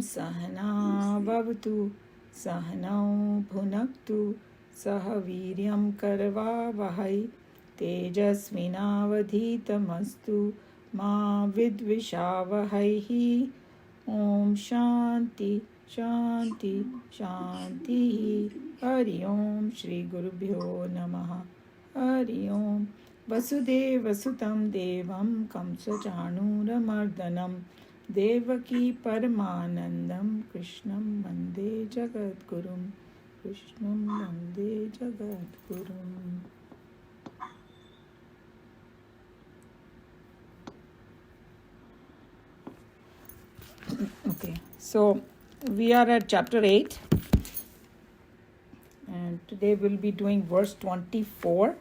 Sahana Bhavatu Sahanau Bhunaktu Saha Viryam Karva Vahai Tejasvinavadhitamastu Ma Vidvishavahaihi. Om Shanti Shanti Shanti. Hari Om Shri Gurubhyo Namaha. Hari Om. Vasudeva Sutam Devam Kamsa Chanuramardanam Devaki Paramanandam Krishnam Vande Jagadgurum. Krishnam Vande Jagadgurum. Okay, so we are at chapter 8 and today we'll be doing verse 24.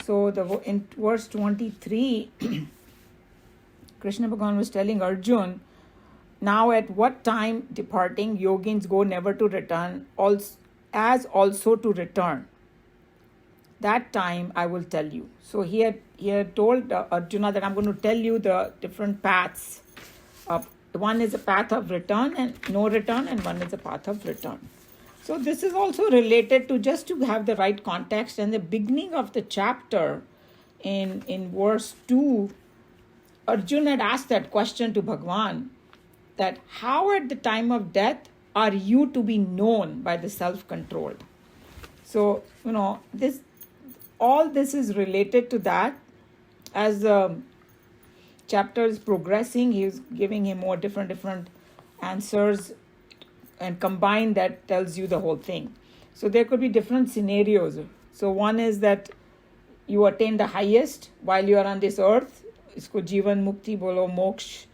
So in verse 23 Krishna Bhagavan was telling Arjun, now at what time departing yogins go never to return, as also to return. That time I will tell you. So he had told Arjuna that I'm going to tell you the different paths. One is a path of return and no return, and one is a path of return. So this is also related to, just to have the right context, and the beginning of the chapter in verse 2, Arjuna had asked that question to Bhagwan, that how at the time of death are you to be known by the self-controlled? So, all this is related to that. As the chapter is progressing, he is giving him more different answers, and combined that tells you the whole thing. So there could be different scenarios. So one is that you attain the highest while you are on this earth. Isko jivan mukti bolo, moksha,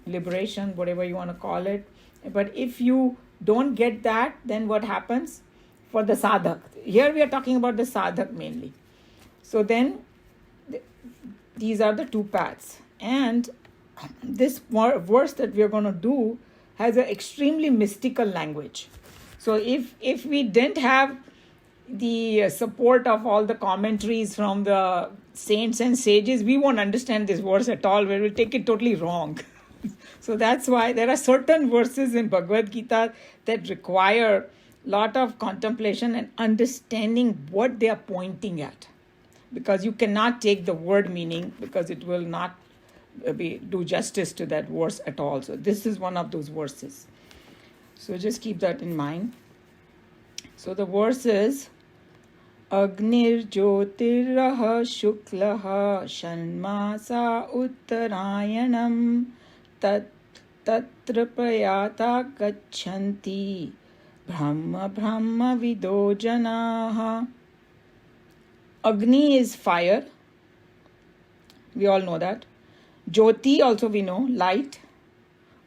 liberation, whatever you want to call it. But if you don't get that, then what happens for the sadhak? Here we are talking about the sadhak mainly. So then these are the two paths. And this verse that we are going to do has an extremely mystical language. So if we didn't have the support of all the commentaries from the saints and sages, we won't understand this verse at all. We will take it totally wrong. So that's why there are certain verses in Bhagavad Gita that require a lot of contemplation and understanding what they are pointing at. Because you cannot take the word meaning, because it will not do justice to that verse at all. So this is one of those verses. So just keep that in mind. So the verse is Agnir Jyotirah Shuklaha Shanmasa Uttarayanam Tatra Prayata Gachanti Brahma Vido Janaha. Agni is fire. We all know that. Jyoti also we know, light.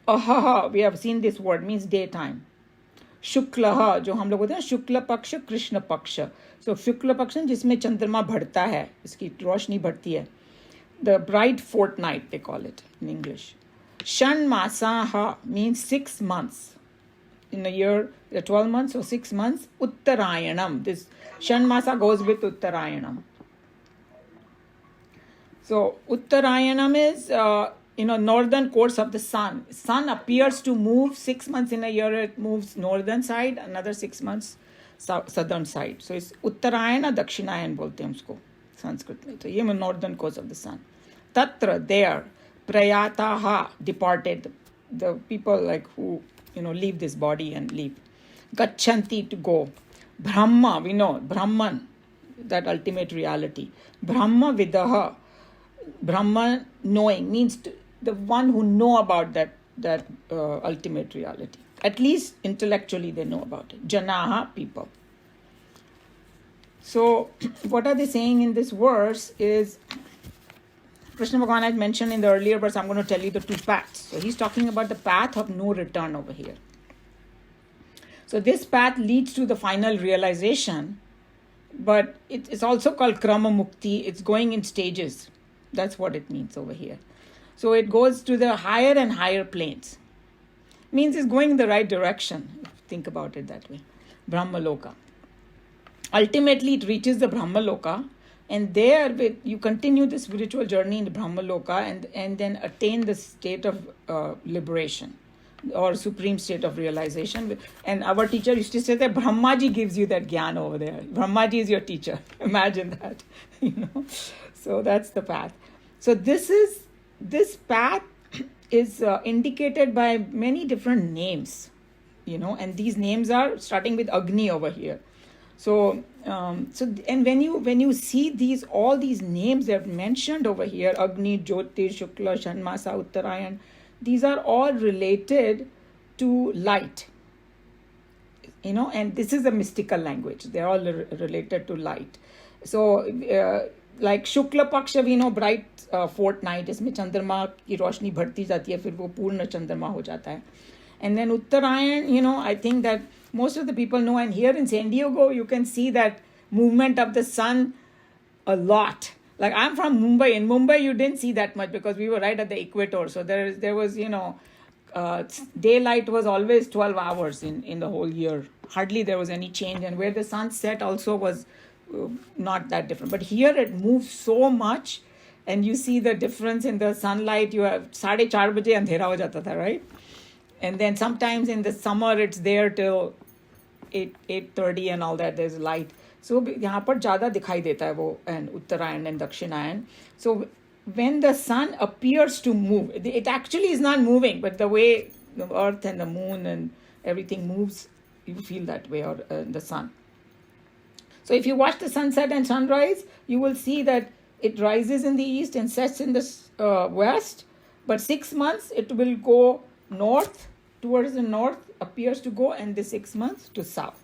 Ahaha, we have seen this word, means daytime. Shuklaha, जो हम लोग बोलते हैं शुक्ल पक्ष कृष्ण पक्ष. So शुक्ल पक्ष जिसमें चंद्रमा बढ़ता है, इसकी रोशनी बढ़ती है. The bright fortnight they call it in English. Shan masaha means 6 months. In a year, there are 12 months, so 6 months. Uttarayanam, this Shan masa goes with Uttarayanam. So Uttarayanam is, northern course of the sun. Sun appears to move 6 months in a year. It moves northern side, another 6 months southern side. So it's Uttarayana, Dakshinayan bolte hain usko Sanskrit mein. So ye northern course of the sun. Tatra, there. Prayataha, departed. The people like who, leave this body and leave. Gachanti, to go. Brahma, we know, Brahman, that ultimate reality. Brahma vidaha, Brahman knowing, means the one who know about that ultimate reality. At least intellectually they know about it. Janaha, people. So what are they saying in this verse is, Krishna Bhagavan had mentioned in the earlier verse, I'm going to tell you the two paths. So he's talking about the path of no return over here. So this path leads to the final realization, but it's also called Krama Mukti. It's going in stages. That's what it means over here. So it goes to the higher and higher planes. Means it's going in the right direction, if you think about it that way. Brahma Loka. Ultimately, it reaches the Brahma Loka, and there you continue the spiritual journey in the Brahma Loka and then attain the state of liberation. or supreme state of realization. And our teacher used to say that Brahmaji gives you that gyan over there. Brahmaji is your teacher. Imagine that, So that's the path. So this path is indicated by many different names, and these names are starting with Agni over here. So and when you see all these names that are mentioned over here, Agni, Jyotir, Shukla, Shanmasa, Uttarayan, these are all related to light, and this is a mystical language. They're all related to light. So like Shukla Paksha, we know, bright fortnight, इसमें चंद्रमा की रोशनी बढ़ती जाती है, फिर वो पूर्ण चंद्रमा हो जाता है. And then Uttarayan, I think that most of the people know, and here in San Diego, you can see that movement of the sun a lot. Like I'm from Mumbai. In Mumbai, you didn't see that much because we were right at the equator. So there was, daylight was always 12 hours in the whole year. Hardly there was any change. And where the sun set also was not that different. But here it moves so much, and you see the difference in the sunlight. You have 4:30 baje andhera ho jata tha, right? And then sometimes in the summer, it's there till 8:30 and all that. There's light. So यहाँ पर ज़्यादा दिखाई देता है वो, and Uttarayan and Dakshinayan. So when the sun appears to move, it actually is not moving, but the way the earth and the moon and everything moves, you feel that way, or the sun. So if you watch the sunset and sunrise, you will see that it rises in the east and sets in the west. But 6 months, it will go north, towards the north, appears to go, and the 6 months to south.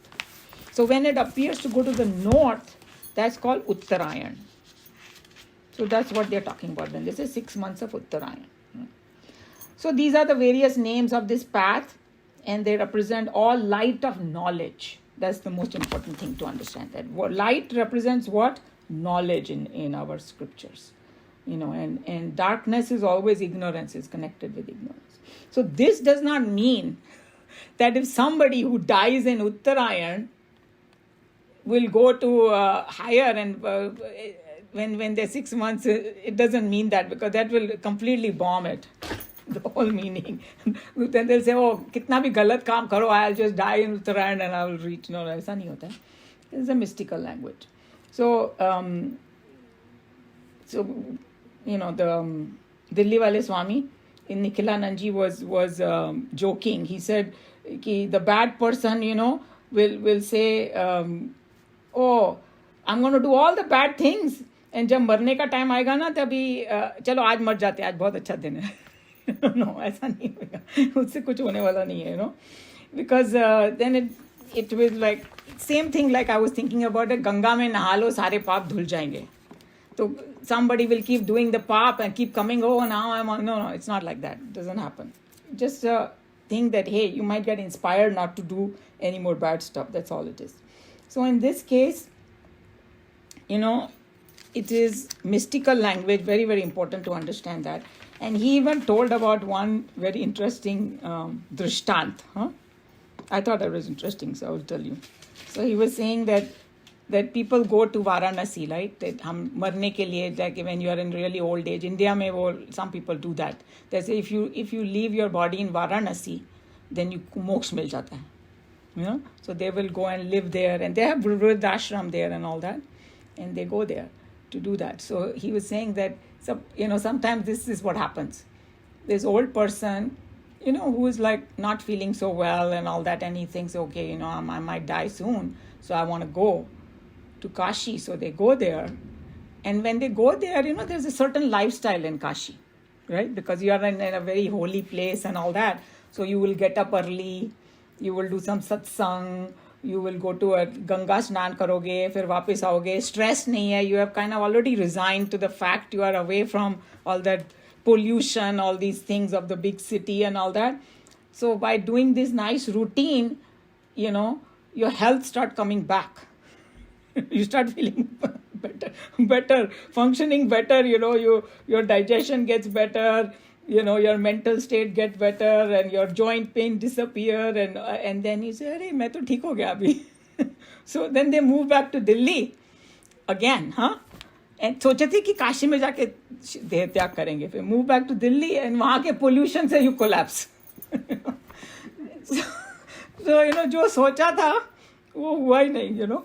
So when it appears to go to the north, that's called Uttarayan. So that's what they're talking about when this is 6 months of Uttarayan. So these are the various names of this path, and they represent all light of knowledge. That's the most important thing to understand, that light represents what? Knowledge in our scriptures. And darkness is always ignorance, is connected with ignorance. So this does not mean that if somebody who dies in Uttarayan will go to higher, and when they're 6 months, it doesn't mean that, because that will completely bomb it, the whole meaning. Then they'll say, oh, kitna bhi galat kaam karo, I'll just die in Uttarayan and I will reach. No, aisa nahi hota hai. It's a mystical language. So, the Dilli Wale Swami in Nikhilanandji was joking. He said, ki the bad person, will say, oh, I'm going to do all the bad things, and जब मरने का time आएगा ना, तभी चलो आज मर जाते हैं, आज बहुत अच्छा दिन है. No, ऐसा नहीं होगा, उससे कुछ होने वाला नहीं है, because then it will like same thing like I was thinking about it. Ganga में नहा लो, सारे पाप धुल जाएंगे. So somebody will keep doing the pap and keep coming, oh, now I'm on. No, it's not like that. It doesn't happen. Just think that, hey, you might get inspired not to do any more bad stuff. That's all it is. So in this case, it is mystical language, very, very important to understand that. And he even told about one very interesting drishtant. I thought that was interesting, so I will tell you. So he was saying that people go to Varanasi, right? That हम मरने के लिए, like when you are in really old age. India में वो, some people do that. They say if you leave your body in Varanasi, then you moksha मिल जाता है. So they will go and live there, and they have Vridashram there and all that, and they go there to do that. So he was saying that sometimes this is what happens. This old person, who is like not feeling so well and all that, and he thinks, okay, I might die soon, so I want to go to Kashi. So they go there, and when they go there, there's a certain lifestyle in Kashi, right? Because you are in a very holy place and all that. So you will get up early, you will do some satsang, you will go to a Ganga Snan karoge, फिर वापस आओगे. Stress नहीं है. You have kind of already resigned to the fact you are away from all that pollution, all these things of the big city and all that. So by doing this nice routine, your health start coming back. You start feeling better, functioning better. Your digestion gets better. Your mental state gets better, and your joint pain disappear, and then you say, "Arey, मैं तो ठीक हो गया अभी." So then they move back to Delhi again, And सोचे थे कि काशी में जाके देह त्याग करेंगे, फिर move back to Delhi, and वहाँ के pollution से you collapse. So जो सोचा था वो हुआ ही नहीं.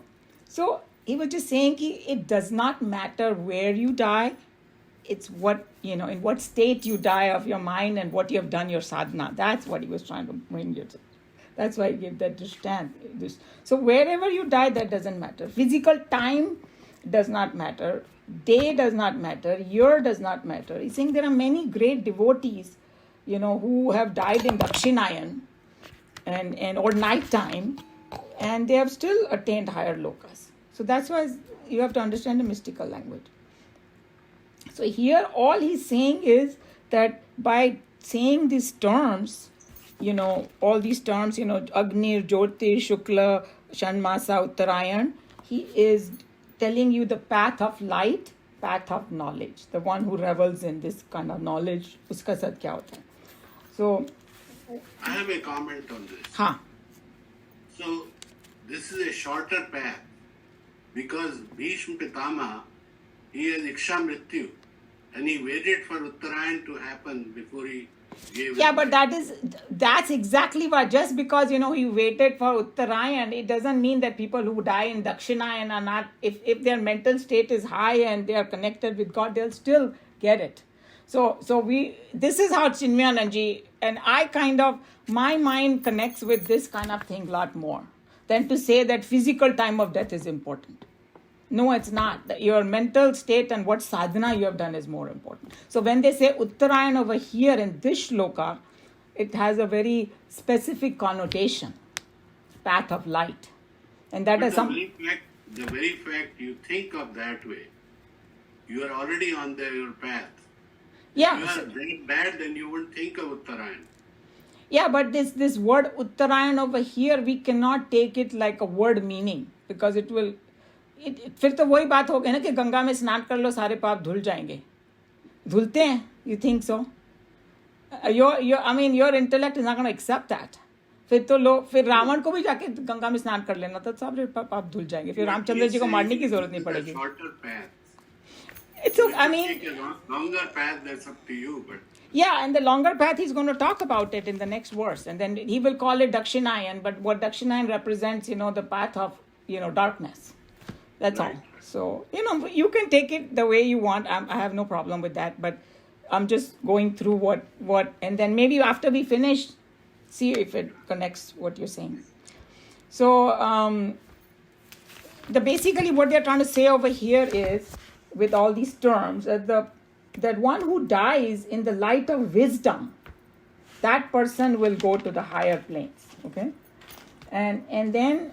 So he was just saying कि it does not matter where you die, it's what, in what state you die of your mind and what you have done your sadhana. That's what he was trying to bring you to. That's why he gave that this. So wherever you die, that doesn't matter. Physical time does not matter. Day does not matter. Year does not matter. He's saying there are many great devotees, who have died in Dakshinayan and or night time, and they have still attained higher lokas. So that's why you have to understand the mystical language. So here all he's saying is that by saying these terms, all these terms, Agni, Jyoti, Shukla, Shanmasa, Uttarayan, he is telling you the path of light, path of knowledge. The one who revels in this kind of knowledge, uska sad kya hota hai. So I have a comment on this. Huh. So this is a shorter path because Bhishma Pitama, he has Iksha Mrityu and he waited for Uttarayan to happen before he gave Yeah, it. but that's exactly what. Just because he waited for Uttarayan, it doesn't mean that people who die in Dakshinayan are not. If their mental state is high and they are connected with God, they'll still get it. So this is how Chinmayananji and I my mind connects with this kind of thing a lot more than to say that physical time of death is important. No, it's not. Your mental state and what sadhana you have done is more important. So when they say Uttarayan over here in this shloka, it has a very specific connotation, path of light. And that is the very fact you think of that way, you are already on your path. Yeah. If you are very bad, then you wouldn't think of Uttarayan. Yeah, but this word Uttarayan over here, we cannot take it like a word meaning because it will... फिर तो वही बात हो गई ना कि गंगा में स्नान कर लो सारे पाप धुल जाएंगे. धुलते हैं? You think so? Your intellect is not going to accept that. फिर रावण को भी जाके गंगा में स्नान कर लेना तो सारे पाप धुल जाएंगे. फिर रामचंद्र जी को मारने की जरूरत नहीं पड़ेगी. It's okay. Take a longer path, that's up to you. But yeah, and the longer path he's going to talk about it in the next verse, and then he will call it Dakshinayan. But what Dakshinayan represents, the path of darkness. That's right. All. So, you can take it the way you want. I have no problem with that. But I'm just going through what, and then maybe after we finish, see if it connects what you're saying. So, basically what they're trying to say over here is, with all these terms, that one who dies in the light of wisdom, that person will go to the higher planes. Okay, and then.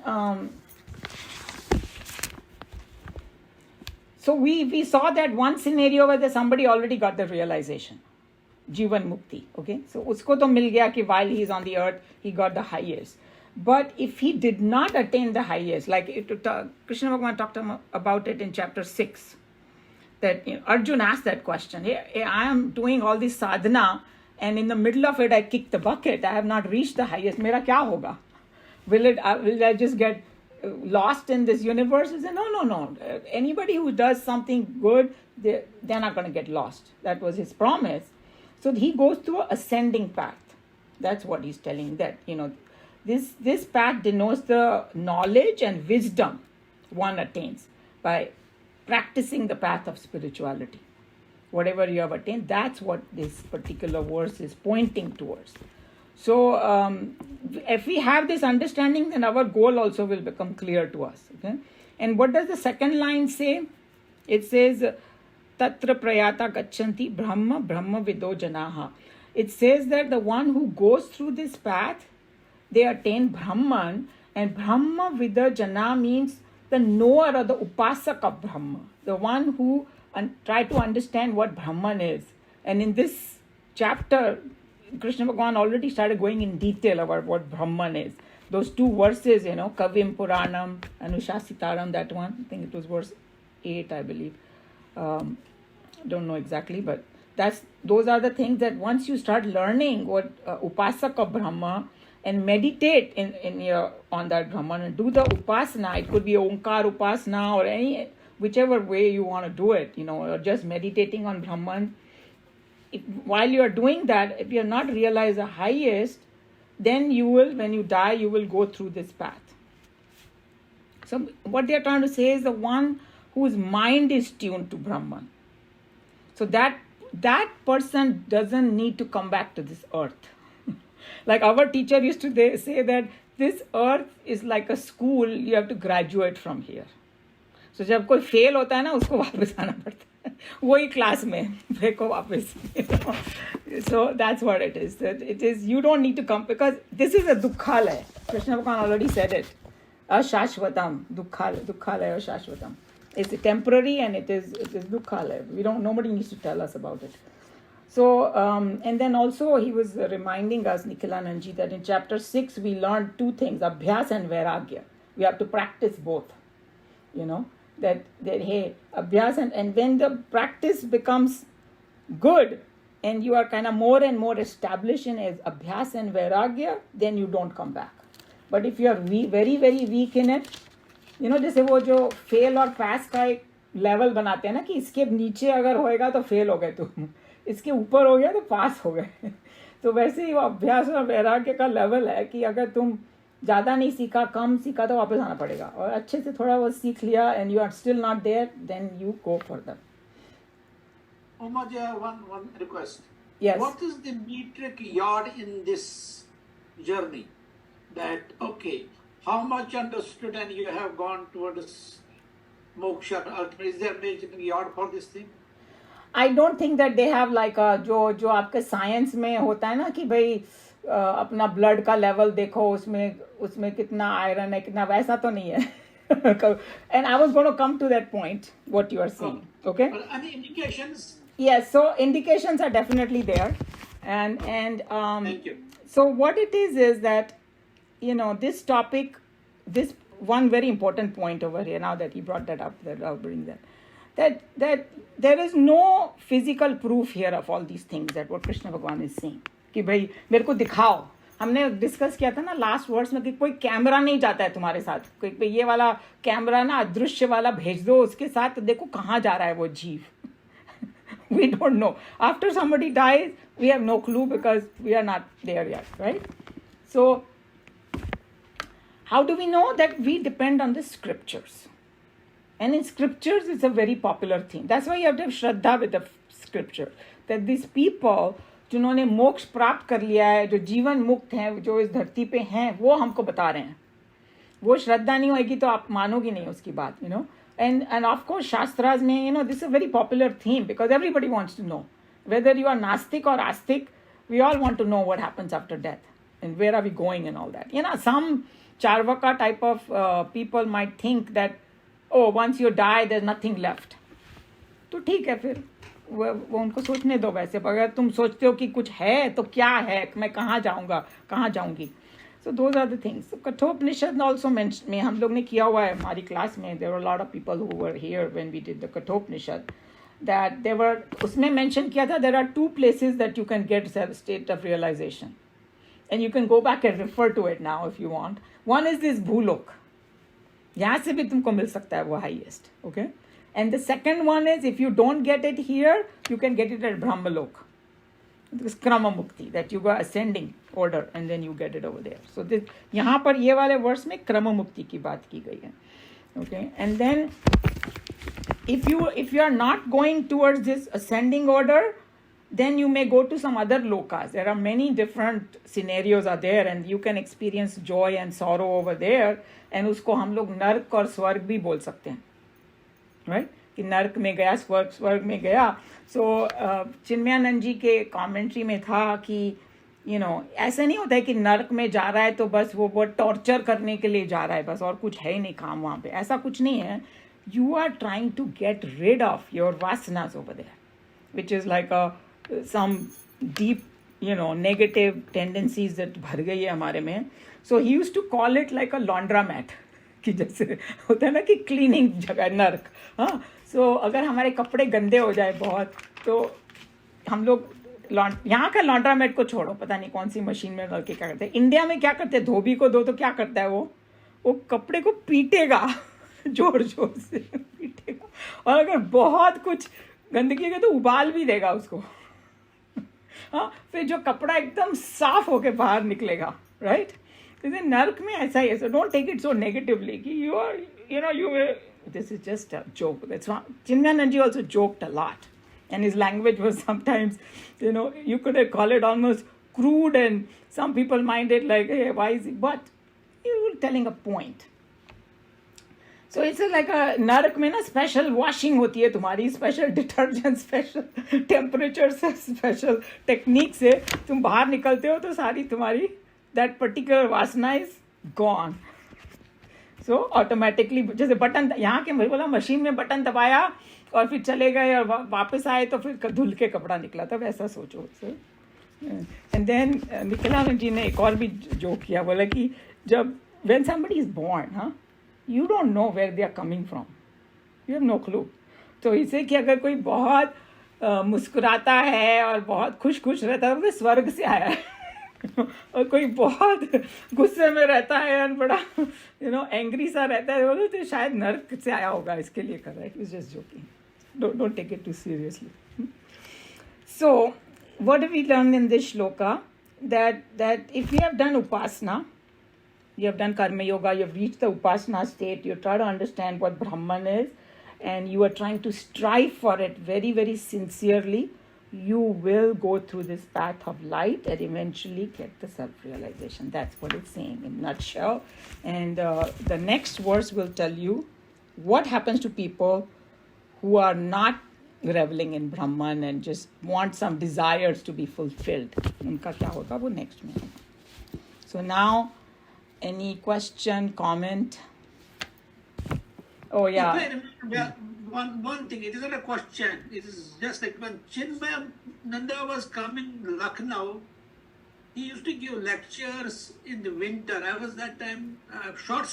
So we saw that one scenario where somebody already got the realization, Jivan Mukti. Okay, so usko to mil gaya ki while he is on the earth, he got the highest. But if he did not attain the highest, like Krishna Bhagavan talked about it in chapter 6, that Arjun asked that question. Hey, I am doing all this sadhana, and in the middle of it, I kicked the bucket. I have not reached the highest. Mera kya hoga? Will I just get lost in this universe? He said, no. Anybody who does something good, they're not going to get lost. That was his promise. So he goes through an ascending path. That's what he's telling, that, this path denotes the knowledge and wisdom one attains by practicing the path of spirituality. Whatever you have attained, that's what this particular verse is pointing towards. So if we have this understanding, then our goal also will become clear to us. Okay? And what does the second line say? It says, Tatra prayata gachanti brahma vido janaha. It says that the one who goes through this path, they attain Brahman, and Brahma vida jana means the knower or the upasak of Brahma, the one who try to understand what Brahman is. And in this chapter, Krishna Bhagavan already started going in detail about what Brahman is. Those two verses, Kavim Puranam, Anushasitaram, that one, I think it was verse 8, I believe. Don't know exactly, but those are the things that once you start learning what Upasak of Brahma and meditate on that Brahman and do the Upasana, it could be Omkar Upasana or whichever way you want to do it, or just meditating on Brahman. While you are doing that, if you are not realized the highest, then you will, when you die, you will go through this path. So what they are trying to say is the one whose mind is tuned to Brahman. So that person doesn't need to come back to this earth. Like our teacher used to say that this earth is like a school, you have to graduate from here. So जब कोई fail होता है ना, उसको वापस आना पड़ता है वही क्लास में फेंको वापस. So that's what it is. That it is, you don't need to come, because this is a dukhalaya. Krishna Bhagavan already said it. Ashashvatam, dukhalaya ashashvatam. It's temporary and it is dukhalaya. Nobody needs to tell us about it. So, and then also he was reminding us, Nikhilanandji, that in chapter 6 we learned two things, Abhyas and Vairagya. We have to practice both. That hey, Abhyas and when the practice becomes good and you are kind of more and more established in as Abhyas and Vairagya, then you don't come back. But if you are very, very weak in it, जैसे वो जो fail और पास का एक level बनाते हैं ना, कि इसके नीचे अगर होएगा तो फेल हो गए तुम, इसके ऊपर हो गया तो पास हो गए. तो वैसे ही वो अभ्यास और वैराग्य का लेवल है कि अगर तुम ज़्यादा नहीं सीखा, कम सीखा, तो वापस आना पड़ेगा, और अच्छे से थोड़ा वो सीख लिया and you are still not there, then you go further. Umaja, one request. Yes. What is the metric yard in this journey? That, okay, how much understood and you have gone towards moksha? Is there a metric yard for this thing? I don't think that they have like a जो आपके science में होता है ना कि भाई अपना blood का लेवल देखो, उसमें कितना आयरन है, कितना, वैसा तो नहीं है. And I was going to come to that point, what you are saying. Okay? But any indications? Yes, so indications are definitely there. And Thank you. So what it is that, this topic, this one very important point over here, now that he brought that up, that I'll bring that there is no physical proof here of all these things, that what Krishna Bhagavan is saying. कि भाई मेरे को दिखाओ. हमने discuss किया था ना last words में कि कोई कैमरा नहीं जाता है तुम्हारे साथ, कोई ये वाला कैमरा ना अदृश्य वाला भेज दो उसके साथ, तो देखो कहाँ जा रहा है वो जीव. We don't know. After somebody dies, we have no clue because we are not there yet, right? So how do we know that? We depend on the scriptures. And in scriptures, it's a very popular thing. That's why you have to have Shraddha with the scripture. That these people, जिन्होंने मोक्ष प्राप्त कर लिया है, जो जीवन मुक्त हैं, जो इस धरती पे हैं, वो हमको बता रहे हैं. वो श्रद्धा नहीं होगी तो आप मानोगी नहीं उसकी बात, And of course, Shastras mein, this is a very popular theme because everybody wants to know. Whether you are Nastik or Astik, we all want to know what happens after death and where are we going and all that. Some Charvaka type of people might think that, oh, once you die, there's nothing left. तो ठीक है, फिर वो उनको सोचने दो. वैसे अगर तुम सोचते हो कि कुछ है तो क्या है, मैं कहाँ जाऊँगा, कहाँ जाऊँगी. So those are the things. So Kathopanishad also mentioned, हम लोग ने किया हुआ है हमारी क्लास में. There were a lot of people who were here when we did the Kathopanishad. That they were, उसमें mention किया था, there are two places that you can get a state of realization. And you can go back and refer to it now if you want. One is this Bhulok. यहाँ से भी तुमको मिल सकता है वो highest. Okay? And the second one is, if you don't get it here, you can get it at Brahmalok. This Krama Mukti, that you go ascending order and then you get it over there. So this, यहाँ पर ये वाले वर्ष में Krama Mukti की बात की गई है. Okay? And then if you are not going towards this ascending order, then you may go to some other lokas. There are many different scenarios are there and you can experience joy and sorrow over there. And उसको हम लोग नर्क और स्वर्ग भी बोल सकते हैं. Right? कि नर्क में गया, स्वर्ग में गया. So चिन्मयानंद जी के कमेंट्री में था कि ऐसा नहीं होता है कि नर्क में जा रहा है तो बस वो टॉर्चर करने के लिए जा रहा है बस, और कुछ है ही नहीं काम वहाँ पे. ऐसा कुछ नहीं है. You are trying to get rid of your vasanas over there, which is like some deep negative tendencies that भर गई है हमारे में. So he used to call it like a laundromat. कि जैसे होता है ना कि क्लीनिंग जगह नर्क. हाँ, सो अगर हमारे कपड़े गंदे हो जाए बहुत, तो हम लोग यहाँ का लॉन्ड्रामेट को छोड़ो, पता नहीं कौन सी मशीन में लड़के क्या करते हैं. इंडिया में क्या करते हैं, धोबी को दो तो क्या करता है वो कपड़े को पीटेगा, जोर जोर से पीटेगा, और अगर बहुत कुछ गंदगी है तो उबाल भी देगा उसको. हाँ, फिर जो कपड़ा एकदम साफ होके बाहर निकलेगा, right? Because नर्क में ऐसा ही है. So don't take it so negatively. कि you are, you will. This is just a joke. That's why Chinmayananji also joked a lot, and his language was sometimes, you could call it almost crude, and some people mind it like, hey, why is he? But he was telling a point. So it's like a नरक में ना special washing होती है तुम्हारी, special detergent, special temperature से, special technique से तुम बाहर निकलते हो तो सारी तुम्हारी दैट पर्टिकुलर वासना इज गॉन. सो ऑटोमेटिकली जैसे बटन यहाँ के बोला मशीन में बटन दबाया और फिर चले गए और वापस आए तो फिर धुल के कपड़ा निकला था, वैसा सोचो. एंड देन निखिलानंद जी ने एक और भी जो किया, बोला कि जब when somebody is born, you don't know where they are coming from. You have no clue. तो इसे कि अगर कोई बहुत मुस्कुराता है और बहुत खुश रहता है तो स्वर्ग से आया है. और कोई बहुत गुस्से में रहता है और बड़ा एंग्री सा रहता है तो शायद नर्क से आया होगा, इसके लिए कर रहा है. It's just joking. Don't take it too seriously. So what do we learn in this shloka? That if we have done upasana, you have done karma yoga, you have reached the upasana state, you try to understand what Brahman is, and you are trying to strive for it very, very sincerely, you will go through this path of light and eventually get the self-realization. That's what it's saying in a nutshell. And the next verse will tell you what happens to people who are not reveling in Brahman and just want some desires to be fulfilled. Unka kya hoga wo next mein hoga. So now, any question, comment? Oh yeah. One thing, it isn't a question. It is just like when Chinmayananda was coming to Lucknow, he used to give lectures in the winter. I was that time short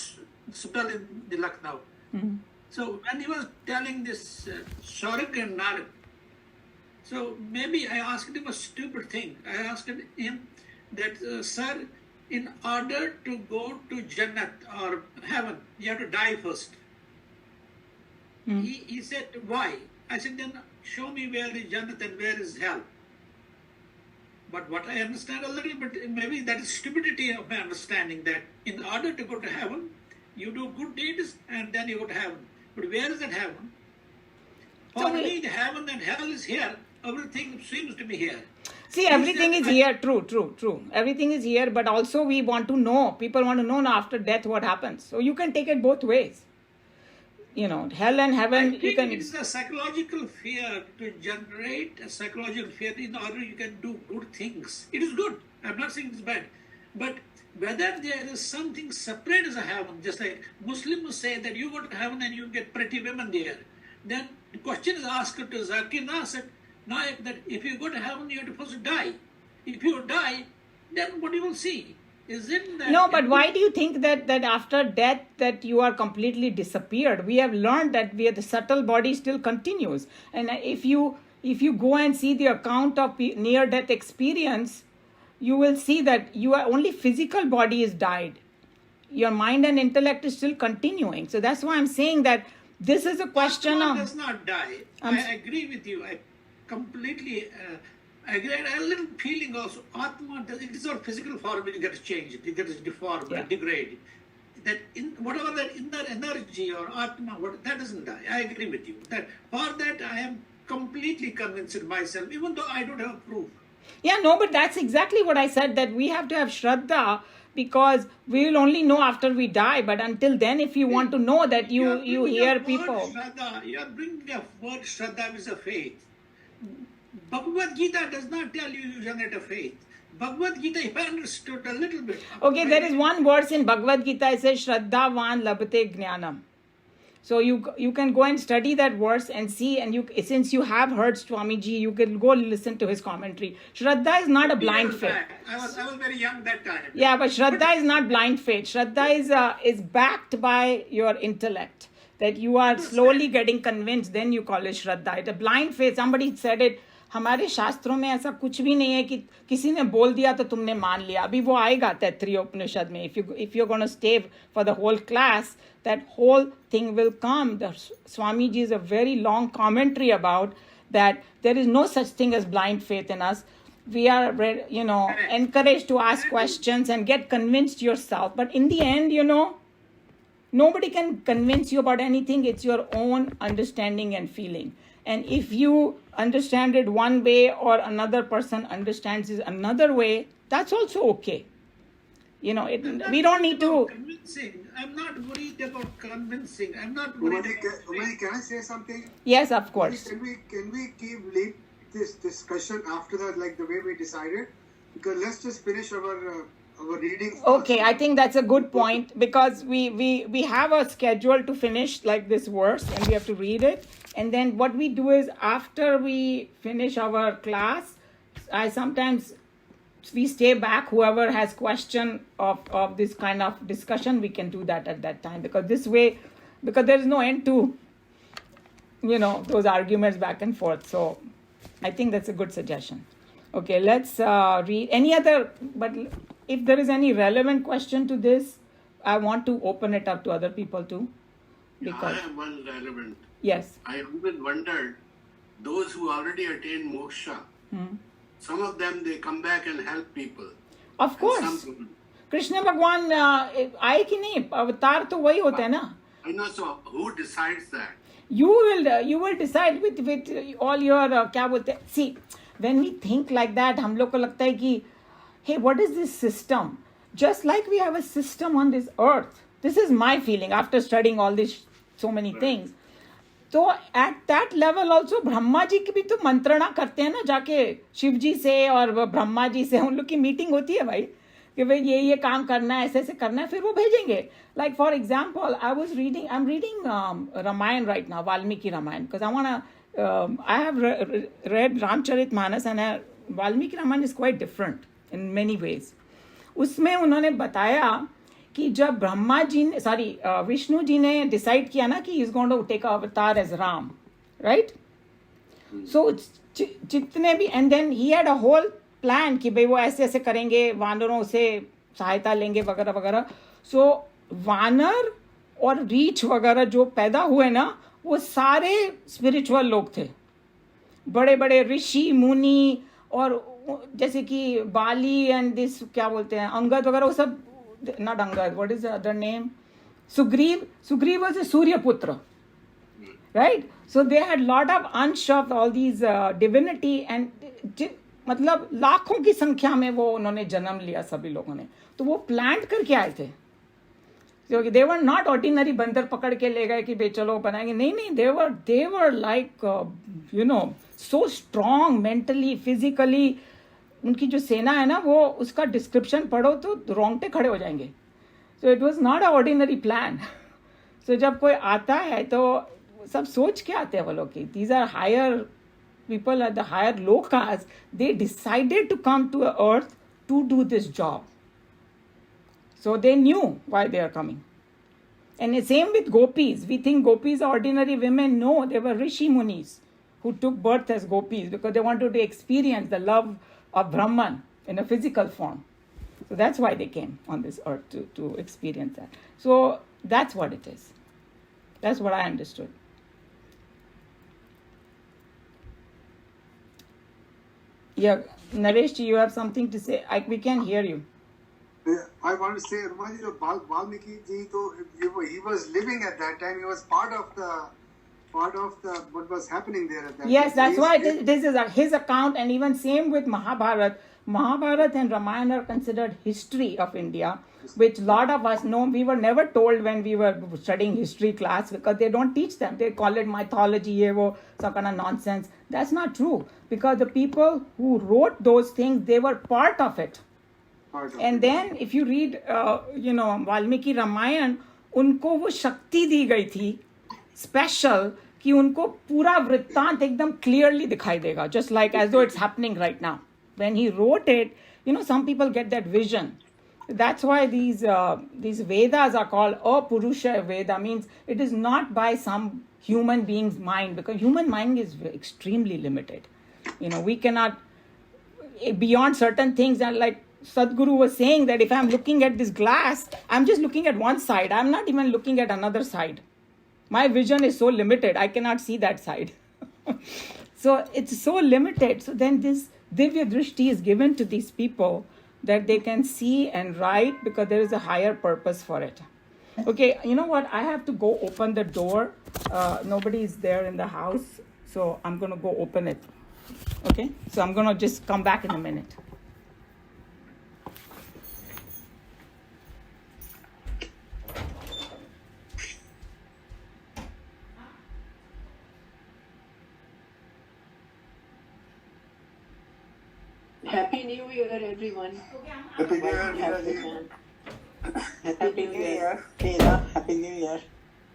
spell in the Lucknow. Mm-hmm. So when he was telling this Sharik and Narak, so maybe I asked him a stupid thing. I asked him that, sir, in order to go to Jannat or heaven, you have to die first. He said, why? I said, then show me where is Jannat and where is hell. But what I understand a little bit, maybe that is stupidity of my understanding, that in order to go to heaven, you do good deeds and then you go to heaven. But where is that heaven? For me, the heaven and hell is here. Everything seems to be here. See, everything is here. True. Everything is here, but also we want to know. People want to know now after death what happens. So you can take it both ways. Hell and heaven, you can... It's a psychological fear to generate a psychological fear in order you can do good things. It is good. I'm not saying it's bad. But whether there is something separate as a heaven, just like Muslims say that you go to heaven and you get pretty women there. Then the question is asked to Zakir Naik that if you go to heaven, you are supposed to die. If you die, then what you will see? Isn't that... No, but why do you think that after death that you are completely disappeared? We have learned that the subtle body still continues. And if you go and see the account of near-death experience, you will see that only physical body is died. Your mind and intellect is still continuing. So that's why I'm saying that this is a question Atma of... does not die. I agree with you. I completely agree. And a little feeling also. Atma, it is not physical form, it gets changed, it gets deformed, degraded. That whatever that inner energy or Atma, that doesn't die. I agree with you. That for that I am completely convinced myself, even though I don't have proof. Yeah, no, but that's exactly what I said, that we have to have Shraddha because we will only know after we die. But until then, if you want to know that you hear people... Shraddha, you are bringing a word Shraddha is a faith. Bhagavad Gita does not tell you generate a faith. Bhagavad Gita, if I understood a little bit... Okay, there is one verse in Bhagavad Gita, it says, Shraddhavan labhate jnanam. So you can go and study that verse and see, and since you have heard Swamiji, you can go listen to his commentary. Shraddha is not a blind faith. I was very young that time. Yeah, but Shraddha is not blind faith. Shraddha is backed by your intellect. That you are slowly getting convinced, then you call it Shraddha. It's a blind faith. Somebody said it. हमारे शास्त्रों में ऐसा कुछ भी नहीं है कि किसी ने बोल दिया तो तुमने मान लिया. अभी वो आएगा तैत्तिरीय उपनिषद में. If you're going to stay for the whole class, that whole thing will come. The Swamiji is a very long commentary about that there is no such thing as blind faith in us. we are, encouraged to ask questions and get convinced yourself. But in the end, nobody can convince you about anything. It's your own understanding and feeling. And if you understand it one way or another person understands it another way, that's also okay. We don't need to. Convincing. I'm not worried about convincing. I'm not worried. Umay, can I say something? Yes, of course. Can we leave this discussion after that, like the way we decided? Because let's just finish our reading first. Okay, I think that's a good point, because we have a schedule to finish like this verse and we have to read it. And then what we do is, after we finish our class, we stay back. Whoever has question of this kind of discussion, we can do that at that time, because there is no end to those arguments back and forth. So I think that's a good suggestion. Okay, let's read any other, but if there is any relevant question to this, I want to open it up to other people too. I have one relevant. Yes. I always wondered, those who already attained moksha, some of them, they come back and help people. Of course. Krishna भगवान आए कि नहीं, अवतार तो वही होते हैं ना. I know, so who decides that? You will decide with all your क्या बोलते हैं. See, when we think like that, हम लोग को लगता है कि, hey, what is this system? Just like we have a system on this earth. This is my feeling after studying all this, so many things. तो at that level also, Brahma ji की भी तो मंत्रणा करते हैं ना, जाके शिव जी से और ब्रह्मा जी से उन लोग की मीटिंग होती है भाई, कि भाई ये काम करना है, ऐसे ऐसे करना है, फिर वो भेजेंगे. Like for example, I'm reading Ramayana right now, Valmiki Ramayana, because I have read Ramcharitmanas, and Valmiki Ramayana is quite different in many ways. उसमें उन्होंने बताया कि जब विष्णु जी ने डिसाइड किया ना कि is going to take avatar as Ram, right? So जितने भी, and then he had a whole plan कि भाई वो ऐसे ऐसे करेंगे, वानरों से सहायता लेंगे वगैरह वगैरह. सो वानर और रीछ वगैरह जो पैदा हुए ना, वो सारे स्पिरिचुअल लोग थे, बड़े बड़े ऋषि मुनि, और जैसे कि बाली एंड दिस क्या बोलते हैं, अंगद वगैरह, वो सब, not Angad, what is the other name? Sugriv was a Suryaputra, right? So they had lot of अंश of all these divinity, and मतलब लाखों की संख्या में वो उन्होंने जन्म लिया सभी लोगों ने. तो वो प्लांट करके आए थे. So they were not ordinary बंदर पकड़ के ले गए कि भाई चलो बनाएंगे. नहीं, they were like so strong mentally, physically. उनकी जो सेना है ना, वो उसका डिस्क्रिप्शन पढ़ो तो रोंगटे खड़े हो जाएंगे. So it was not a ordinary plan. So जब कोई आता है तो सब सोच के आते हैं वो लोग कि these are higher people, are the higher low caste, they decided to come to earth to do this job. So they knew why they are coming. And same with gopis. We think gopis are ordinary women. No, they were rishi munis who took birth as gopis because they wanted to experience the love of Brahman in a physical form. So that's why they came on this earth, to experience that. So that's what it is. That's what I understood. Yeah, Naresh, you have something to say? We can hear you. I want to say, Valmiki ji, he was living at that time. He was part of the what was happening there at that time. Yes, that's why this is his account, and even same with Mahabharata. Mahabharata and Ramayana are considered history of India, which a lot of us know. We were never told when we were studying history class, because they don't teach them. They call it mythology, some kind of nonsense. That's not true, because the people who wrote those things, they were part of it. And then if you read, Valmiki Ramayana, उनको वो शक्ति दी गई थी special कि उनको पूरा वृत्तांत एकदम क्लियरली दिखाई देगा, just like as though it's happening right now. When he wrote it, some people get that vision. That's why these Vedas are called Apurusha Veda, means it is not by some human being's mind, because human mind is extremely limited. We cannot, beyond certain things, and like Sadhguru was saying that if I'm looking at this glass, I'm just looking at one side. I'm not even looking at another side. My vision is so limited, I cannot see that side. So it's so limited. So then this Divya Drishti is given to these people that they can see and write because there is a higher purpose for it. Okay, you know what? I have to go open the door. Nobody is there in the house, so I'm going to go open it. Okay, so I'm going to just come back in a minute. Happy New Year, everyone. Happy New Year, Happy Geeta ji. Happy New Year. Geeta, Happy New Year.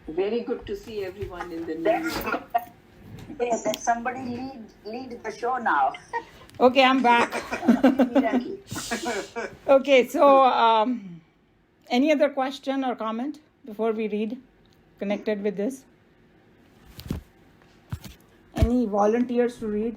Very good to see everyone in the new year. Yes, let somebody lead the show now. Okay, I'm back. Okay, so any other question or comment before we read connected with this? Any volunteers to read?